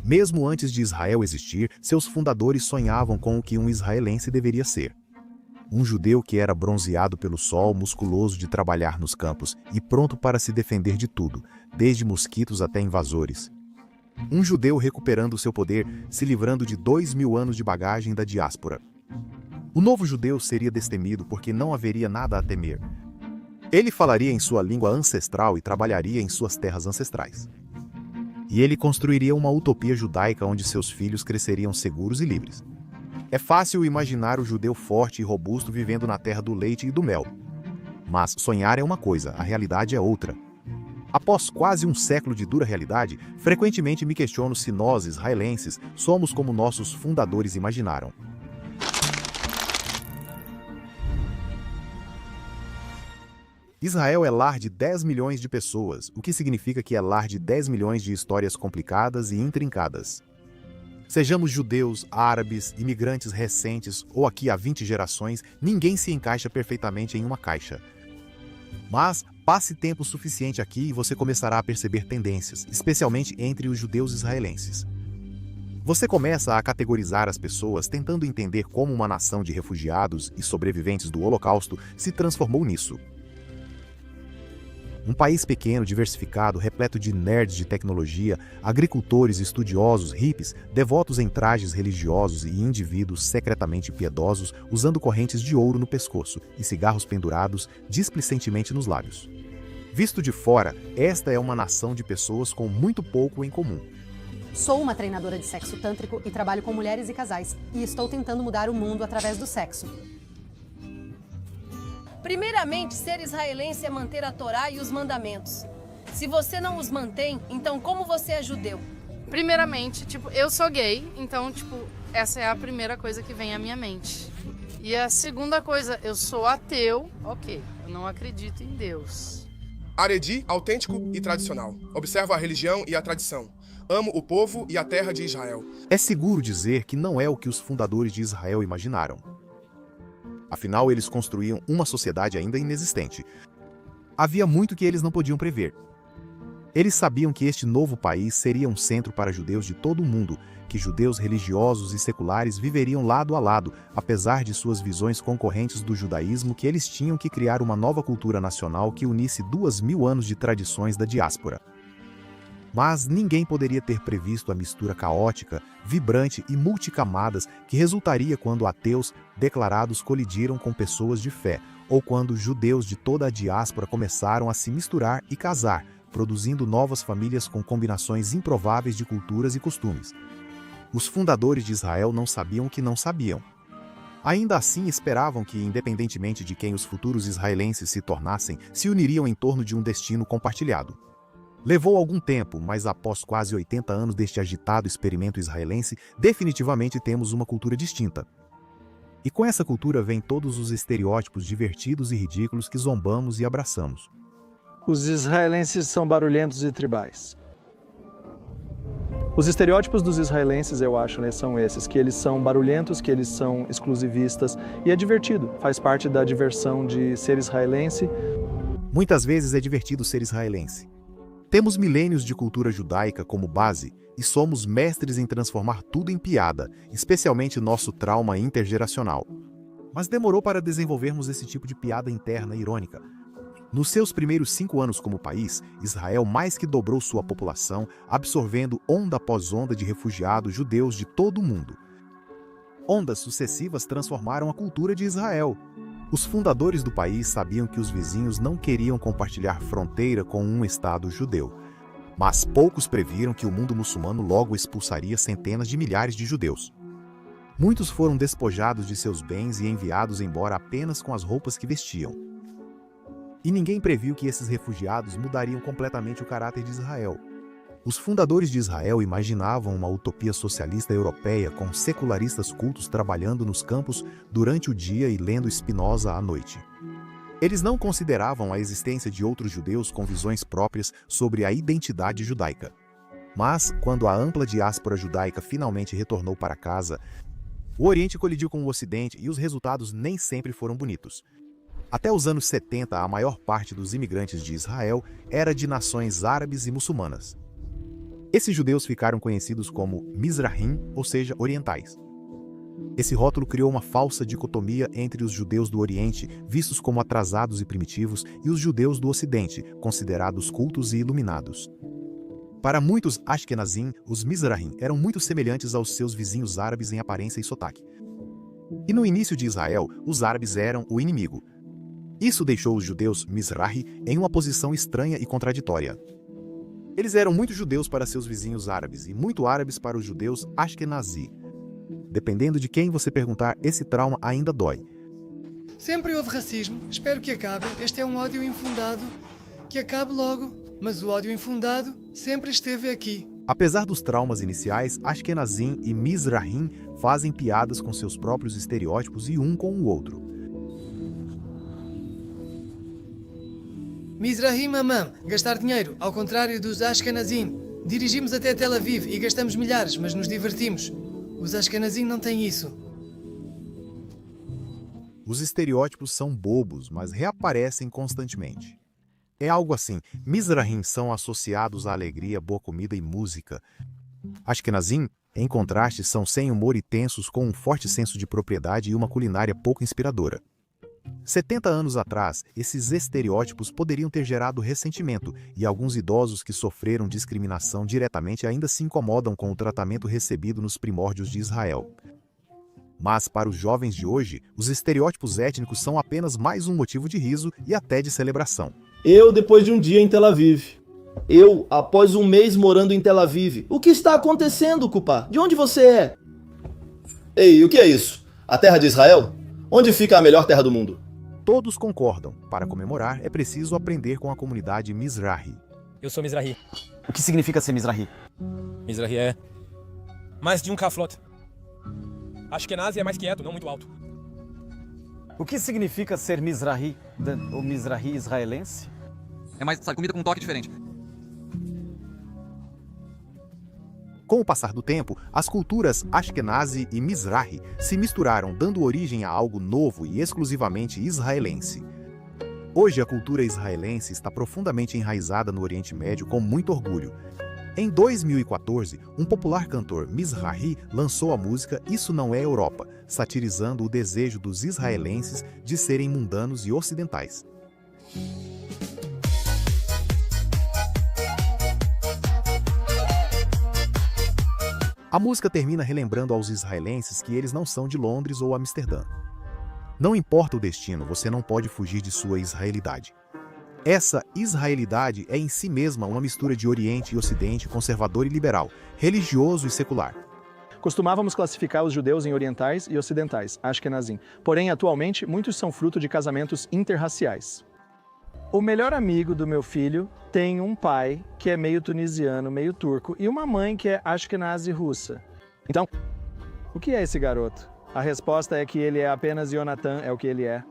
Mesmo antes de Israel existir, seus fundadores sonhavam com o que um israelense deveria ser. Um judeu que era bronzeado pelo sol, musculoso de trabalhar nos campos e pronto para se defender de tudo, desde mosquitos até invasores. Um judeu recuperando seu poder, se livrando de 2000 anos de bagagem da diáspora. O novo judeu seria destemido porque não haveria nada a temer. Ele falaria em sua língua ancestral e trabalharia em suas terras ancestrais. E ele construiria uma utopia judaica onde seus filhos cresceriam seguros e livres. É fácil imaginar o judeu forte e robusto vivendo na terra do leite e do mel. Mas sonhar é uma coisa, a realidade é outra. Após quase um século de dura realidade, frequentemente me questiono se nós, israelenses, somos como nossos fundadores imaginaram. Israel é lar de 10 milhões de pessoas, o que significa que é lar de 10 milhões de histórias complicadas e intrincadas. Sejamos judeus, árabes, imigrantes recentes ou aqui há 20 gerações, ninguém se encaixa perfeitamente em uma caixa. Mas passe tempo suficiente aqui e você começará a perceber tendências, especialmente entre os judeus israelenses. Você começa a categorizar as pessoas tentando entender como uma nação de refugiados e sobreviventes do Holocausto se transformou nisso. Um país pequeno, diversificado, repleto de nerds de tecnologia, agricultores, estudiosos, hippies, devotos em trajes religiosos e indivíduos secretamente piedosos usando correntes de ouro no pescoço e cigarros pendurados displicentemente nos lábios. Visto de fora, esta é uma nação de pessoas com muito pouco em comum. Sou uma treinadora de sexo tântrico e trabalho com mulheres e casais, e estou tentando mudar o mundo através do sexo. Primeiramente, ser israelense é manter a Torá e os mandamentos. Se você não os mantém, então como você é judeu? Primeiramente, eu sou gay, então, essa é a primeira coisa que vem à minha mente. E a segunda coisa, eu sou ateu, ok, eu não acredito em Deus. Haredi, autêntico e tradicional. Observo a religião e a tradição. Amo o povo e a terra de Israel. É seguro dizer que não é o que os fundadores de Israel imaginaram. Afinal, eles construíam uma sociedade ainda inexistente. Havia muito que eles não podiam prever. Eles sabiam que este novo país seria um centro para judeus de todo o mundo, que judeus religiosos e seculares viveriam lado a lado, apesar de suas visões concorrentes do judaísmo, que eles tinham que criar uma nova cultura nacional que unisse 2000 anos de tradições da diáspora. Mas ninguém poderia ter previsto a mistura caótica, vibrante e multicamadas que resultaria quando ateus declarados colidiram com pessoas de fé, ou quando judeus de toda a diáspora começaram a se misturar e casar, produzindo novas famílias com combinações improváveis de culturas e costumes. Os fundadores de Israel não sabiam o que não sabiam. Ainda assim esperavam que, independentemente de quem os futuros israelenses se tornassem, se uniriam em torno de um destino compartilhado. Levou algum tempo, mas após quase 80 anos deste agitado experimento israelense, definitivamente temos uma cultura distinta. E com essa cultura vêm todos os estereótipos divertidos e ridículos que zombamos e abraçamos. Os israelenses são barulhentos e tribais. Os estereótipos dos israelenses, eu acho, são esses, que eles são barulhentos, que eles são exclusivistas, e é divertido, faz parte da diversão de ser israelense. Muitas vezes é divertido ser israelense. Temos milênios de cultura judaica como base e somos mestres em transformar tudo em piada, especialmente nosso trauma intergeracional. Mas demorou para desenvolvermos esse tipo de piada interna irônica. Nos seus primeiros 5 anos como país, Israel mais que dobrou sua população, absorvendo onda após onda de refugiados judeus de todo o mundo. Ondas sucessivas transformaram a cultura de Israel. Os fundadores do país sabiam que os vizinhos não queriam compartilhar fronteira com um Estado judeu. Mas poucos previram que o mundo muçulmano logo expulsaria centenas de milhares de judeus. Muitos foram despojados de seus bens e enviados embora apenas com as roupas que vestiam. E ninguém previu que esses refugiados mudariam completamente o caráter de Israel. Os fundadores de Israel imaginavam uma utopia socialista europeia com secularistas cultos trabalhando nos campos durante o dia e lendo Spinoza à noite. Eles não consideravam a existência de outros judeus com visões próprias sobre a identidade judaica. Mas, quando a ampla diáspora judaica finalmente retornou para casa, o Oriente colidiu com o Ocidente e os resultados nem sempre foram bonitos. Até os anos 70, a maior parte dos imigrantes de Israel era de nações árabes e muçulmanas. Esses judeus ficaram conhecidos como Mizrahim, ou seja, orientais. Esse rótulo criou uma falsa dicotomia entre os judeus do Oriente, vistos como atrasados e primitivos, e os judeus do Ocidente, considerados cultos e iluminados. Para muitos Ashkenazim, os Mizrahim eram muito semelhantes aos seus vizinhos árabes em aparência e sotaque. E no início de Israel, os árabes eram o inimigo. Isso deixou os judeus Mizrahi em uma posição estranha e contraditória. Eles eram muito judeus para seus vizinhos árabes e muito árabes para os judeus Ashkenazi. Dependendo de quem você perguntar, esse trauma ainda dói. Sempre houve racismo, espero que acabe. Este é um ódio infundado, que acabe logo. Mas o ódio infundado sempre esteve aqui. Apesar dos traumas iniciais, Ashkenazim e Mizrahim fazem piadas com seus próprios estereótipos e um com o outro. Mizrahim Amam, gastar dinheiro, ao contrário dos Ashkenazim. Dirigimos até Tel Aviv e gastamos milhares, mas nos divertimos. Os Ashkenazim não têm isso. Os estereótipos são bobos, mas reaparecem constantemente. É algo assim, Mizrahim são associados à alegria, boa comida e música. Ashkenazim, em contraste, são sem humor e tensos, com um forte senso de propriedade e uma culinária pouco inspiradora. 70 anos atrás, esses estereótipos poderiam ter gerado ressentimento, e alguns idosos que sofreram discriminação diretamente ainda se incomodam com o tratamento recebido nos primórdios de Israel. Mas para os jovens de hoje, os estereótipos étnicos são apenas mais um motivo de riso e até de celebração. Eu, depois de um dia em Tel Aviv. Eu, após um mês morando em Tel Aviv. O que está acontecendo, Cupá? De onde você é? Ei, o que é isso? A terra de Israel? Onde fica a melhor terra do mundo? Todos concordam. Para comemorar, é preciso aprender com a comunidade Mizrahi. Eu sou Mizrahi. O que significa ser Mizrahi? Mizrahi é mais de um Kaflot. Ashkenazi é mais quieto, não muito alto. O que significa ser Mizrahi, o Mizrahi israelense? É mais, sabe, comida com um toque diferente. Com o passar do tempo, as culturas Ashkenazi e Mizrahi se misturaram, dando origem a algo novo e exclusivamente israelense. Hoje, a cultura israelense está profundamente enraizada no Oriente Médio com muito orgulho. Em 2014, um popular cantor Mizrahi lançou a música Isso Não É Europa, satirizando o desejo dos israelenses de serem mundanos e ocidentais. A música termina relembrando aos israelenses que eles não são de Londres ou Amsterdã. Não importa o destino, você não pode fugir de sua israelidade. Essa israelidade é em si mesma uma mistura de Oriente e Ocidente, conservador e liberal, religioso e secular. Costumávamos classificar os judeus em orientais e ocidentais, Ashkenazim. Porém, atualmente, muitos são fruto de casamentos interraciais. O melhor amigo do meu filho tem um pai que é meio tunisiano, meio turco, e uma mãe que é Ashkenazi russa. Então, o que é esse garoto? A resposta é que ele é apenas Jonathan, é o que ele é.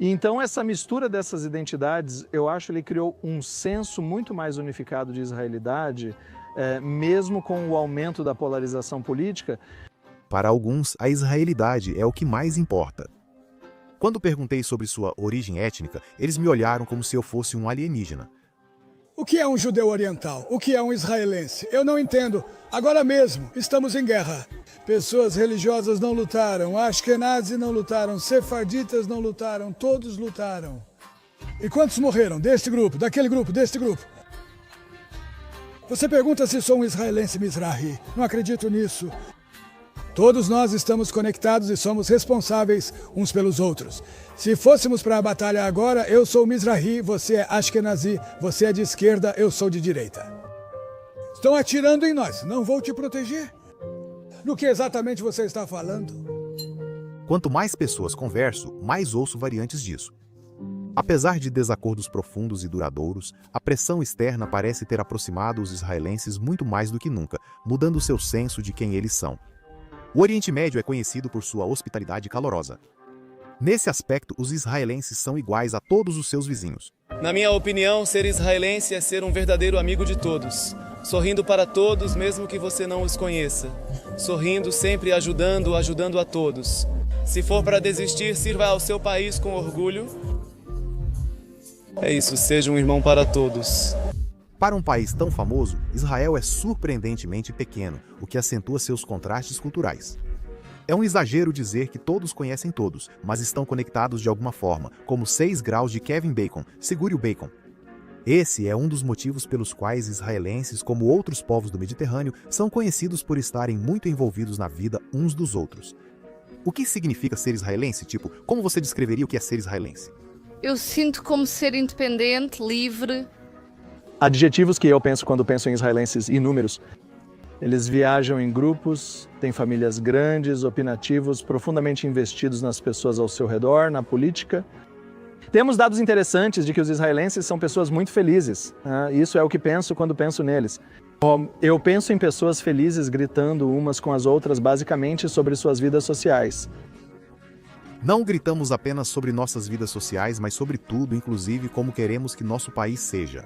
E então essa mistura dessas identidades, eu acho que ele criou um senso muito mais unificado de israelidade, mesmo com o aumento da polarização política. Para alguns, a israelidade é o que mais importa. Quando perguntei sobre sua origem étnica, eles me olharam como se eu fosse um alienígena. O que é um judeu oriental? O que é um israelense? Eu não entendo. Agora mesmo, estamos em guerra. Pessoas religiosas não lutaram, Ashkenazi não lutaram, Sefarditas não lutaram, todos lutaram. E quantos morreram? Deste grupo, daquele grupo, deste grupo? Você pergunta se sou um israelense Mizrahi. Não acredito nisso. Todos nós estamos conectados e somos responsáveis uns pelos outros. Se fôssemos para a batalha agora, eu sou Mizrahi, você é Ashkenazi, você é de esquerda, eu sou de direita. Estão atirando em nós, não vou te proteger? Do que exatamente você está falando? Quanto mais pessoas converso, mais ouço variantes disso. Apesar de desacordos profundos e duradouros, a pressão externa parece ter aproximado os israelenses muito mais do que nunca, mudando seu senso de quem eles são. O Oriente Médio é conhecido por sua hospitalidade calorosa. Nesse aspecto, os israelenses são iguais a todos os seus vizinhos. Na minha opinião, ser israelense é ser um verdadeiro amigo de todos. Sorrindo para todos, mesmo que você não os conheça. Sorrindo, sempre ajudando a todos. Se for para desistir, sirva ao seu país com orgulho. É isso, seja um irmão para todos. Para um país tão famoso, Israel é surpreendentemente pequeno, o que acentua seus contrastes culturais. É um exagero dizer que todos conhecem todos, mas estão conectados de alguma forma, como 6 graus de Kevin Bacon. Segure o bacon. Esse é um dos motivos pelos quais israelenses, como outros povos do Mediterrâneo, são conhecidos por estarem muito envolvidos na vida uns dos outros. O que significa ser israelense? Tipo, como você descreveria o que é ser israelense? Eu sinto como ser independente, livre. Adjetivos que eu penso quando penso em israelenses inúmeros. Eles viajam em grupos, têm famílias grandes, opinativos, profundamente investidos nas pessoas ao seu redor, na política. Temos dados interessantes de que os israelenses são pessoas muito felizes. Isso é o que penso quando penso neles. Eu penso em pessoas felizes gritando umas com as outras, basicamente sobre suas vidas sociais. Não gritamos apenas sobre nossas vidas sociais, mas sobre tudo, inclusive como queremos que nosso país seja.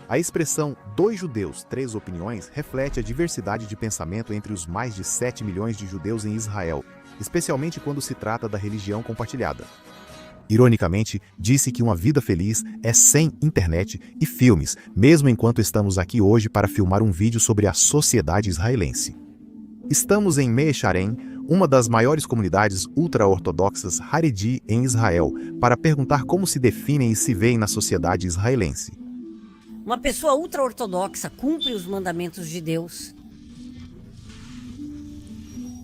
A expressão 2 judeus, 3 opiniões reflete a diversidade de pensamento entre os mais de 7 milhões de judeus em Israel, especialmente quando se trata da religião compartilhada. Ironicamente, disse que uma vida feliz é sem internet e filmes, mesmo enquanto estamos aqui hoje para filmar um vídeo sobre a sociedade israelense. Estamos em Mea Shearim, uma das maiores comunidades ultra-ortodoxas Haredi em Israel, para perguntar como se definem e se veem na sociedade israelense. Uma pessoa ultra-ortodoxa cumpre os mandamentos de Deus.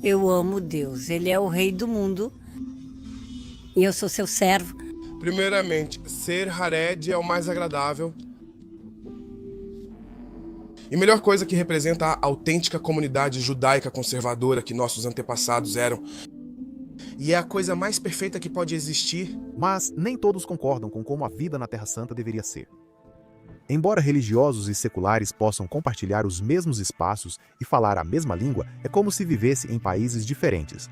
Eu amo Deus, Ele é o rei do mundo e eu sou seu servo. Primeiramente, ser Haredi é o mais agradável e melhor coisa que representa a autêntica comunidade judaica conservadora que nossos antepassados eram. E é a coisa mais perfeita que pode existir. Mas nem todos concordam com como a vida na Terra Santa deveria ser. Embora religiosos e seculares possam compartilhar os mesmos espaços e falar a mesma língua, é como se vivesse em países diferentes.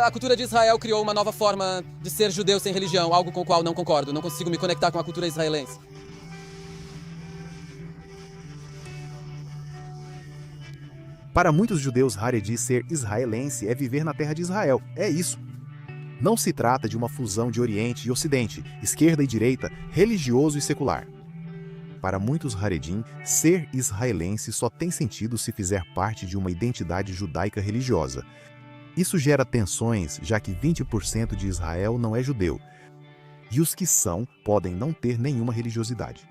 A cultura de Israel criou uma nova forma de ser judeu sem religião, algo com o qual não concordo. Não consigo me conectar com a cultura israelense. Para muitos judeus, Haredi ser israelense é viver na terra de Israel. É isso. Não se trata de uma fusão de Oriente e Ocidente, esquerda e direita, religioso e secular. Para muitos Haredim, ser israelense só tem sentido se fizer parte de uma identidade judaica religiosa. Isso gera tensões, já que 20% de Israel não é judeu. E os que são podem não ter nenhuma religiosidade.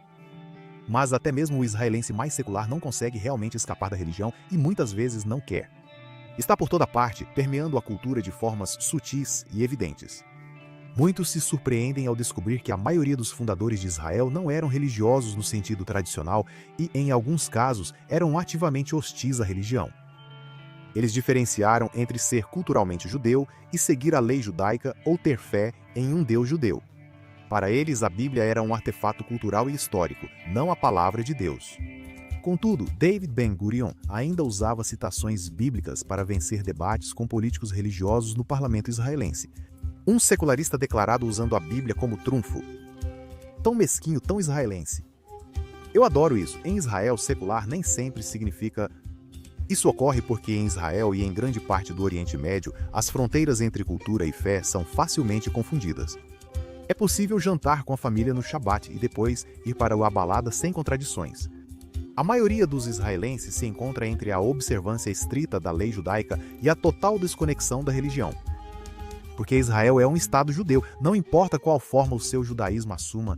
Mas até mesmo o israelense mais secular não consegue realmente escapar da religião e muitas vezes não quer. Está por toda parte, permeando a cultura de formas sutis e evidentes. Muitos se surpreendem ao descobrir que a maioria dos fundadores de Israel não eram religiosos no sentido tradicional e, em alguns casos, eram ativamente hostis à religião. Eles diferenciaram entre ser culturalmente judeu e seguir a lei judaica ou ter fé em um Deus judeu. Para eles, a Bíblia era um artefato cultural e histórico, não a palavra de Deus. Contudo, David Ben-Gurion ainda usava citações bíblicas para vencer debates com políticos religiosos no parlamento israelense. Um secularista declarado usando a Bíblia como trunfo. Tão mesquinho, tão israelense. Eu adoro isso. Em Israel, secular nem sempre significa... Isso ocorre porque em Israel e em grande parte do Oriente Médio, as fronteiras entre cultura e fé são facilmente confundidas. É possível jantar com a família no Shabat e depois ir para a balada sem contradições. A maioria dos israelenses se encontra entre a observância estrita da lei judaica e a total desconexão da religião. Porque Israel é um estado judeu, não importa qual forma o seu judaísmo assuma,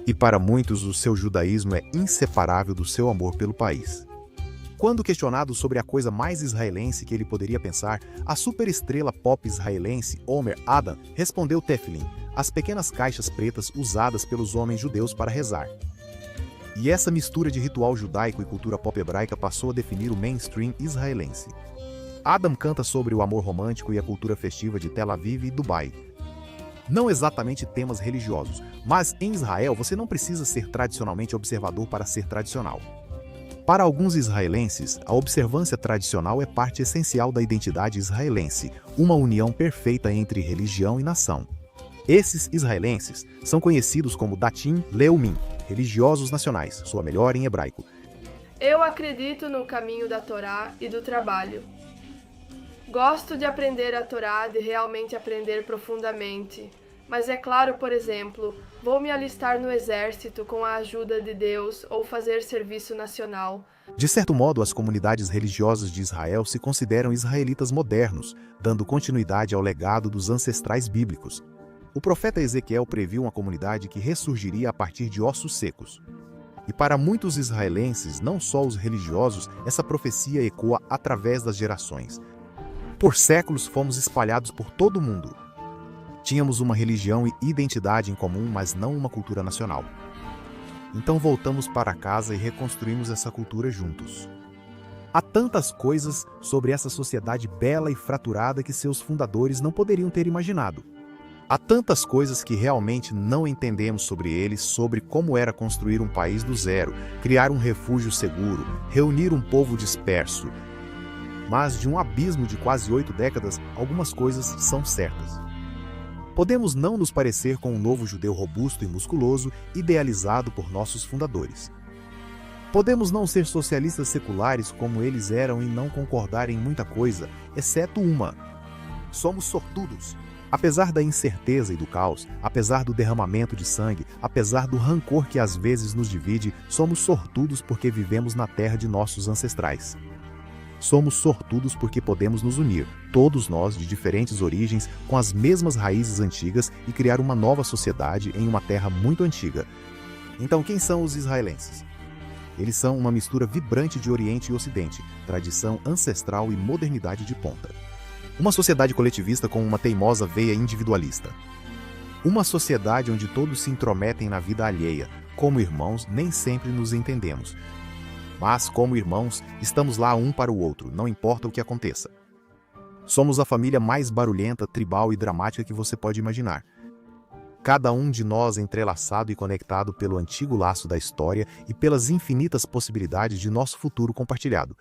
e para muitos o seu judaísmo é inseparável do seu amor pelo país. Quando questionado sobre a coisa mais israelense que ele poderia pensar, a superestrela pop israelense Omer Adam respondeu Tefilin, as pequenas caixas pretas usadas pelos homens judeus para rezar. E essa mistura de ritual judaico e cultura pop hebraica passou a definir o mainstream israelense. Adam canta sobre o amor romântico e a cultura festiva de Tel Aviv e Dubai. Não exatamente temas religiosos, mas em Israel você não precisa ser tradicionalmente observador para ser tradicional. Para alguns israelenses, a observância tradicional é parte essencial da identidade israelense, uma união perfeita entre religião e nação. Esses israelenses são conhecidos como Datim Leumim, religiosos nacionais, sua melhor em hebraico. Eu acredito no caminho da Torá e do trabalho. Gosto de aprender a Torá, de realmente aprender profundamente. Mas é claro, por exemplo, vou me alistar no exército com a ajuda de Deus ou fazer serviço nacional. De certo modo, as comunidades religiosas de Israel se consideram israelitas modernos, dando continuidade ao legado dos ancestrais bíblicos. O profeta Ezequiel previu uma comunidade que ressurgiria a partir de ossos secos. E para muitos israelenses, não só os religiosos, essa profecia ecoa através das gerações. Por séculos fomos espalhados por todo o mundo. Tínhamos uma religião e identidade em comum, mas não uma cultura nacional. Então voltamos para casa e reconstruímos essa cultura juntos. Há tantas coisas sobre essa sociedade bela e fraturada que seus fundadores não poderiam ter imaginado. Há tantas coisas que realmente não entendemos sobre eles, sobre como era construir um país do zero, criar um refúgio seguro, reunir um povo disperso. Mas de um abismo de quase 8 décadas, algumas coisas são certas. Podemos não nos parecer com um novo judeu robusto e musculoso, idealizado por nossos fundadores. Podemos não ser socialistas seculares como eles eram e não concordar em muita coisa, exceto uma. Somos sortudos. Apesar da incerteza e do caos, apesar do derramamento de sangue, apesar do rancor que às vezes nos divide, somos sortudos porque vivemos na terra de nossos ancestrais. Somos sortudos porque podemos nos unir, todos nós de diferentes origens, com as mesmas raízes antigas e criar uma nova sociedade em uma terra muito antiga. Então, quem são os israelenses? Eles são uma mistura vibrante de Oriente e Ocidente, tradição ancestral e modernidade de ponta. Uma sociedade coletivista com uma teimosa veia individualista. Uma sociedade onde todos se intrometem na vida alheia. Como irmãos, nem sempre nos entendemos. Mas, como irmãos, estamos lá um para o outro, não importa o que aconteça. Somos a família mais barulhenta, tribal e dramática que você pode imaginar. Cada um de nós entrelaçado e conectado pelo antigo laço da história e pelas infinitas possibilidades de nosso futuro compartilhado.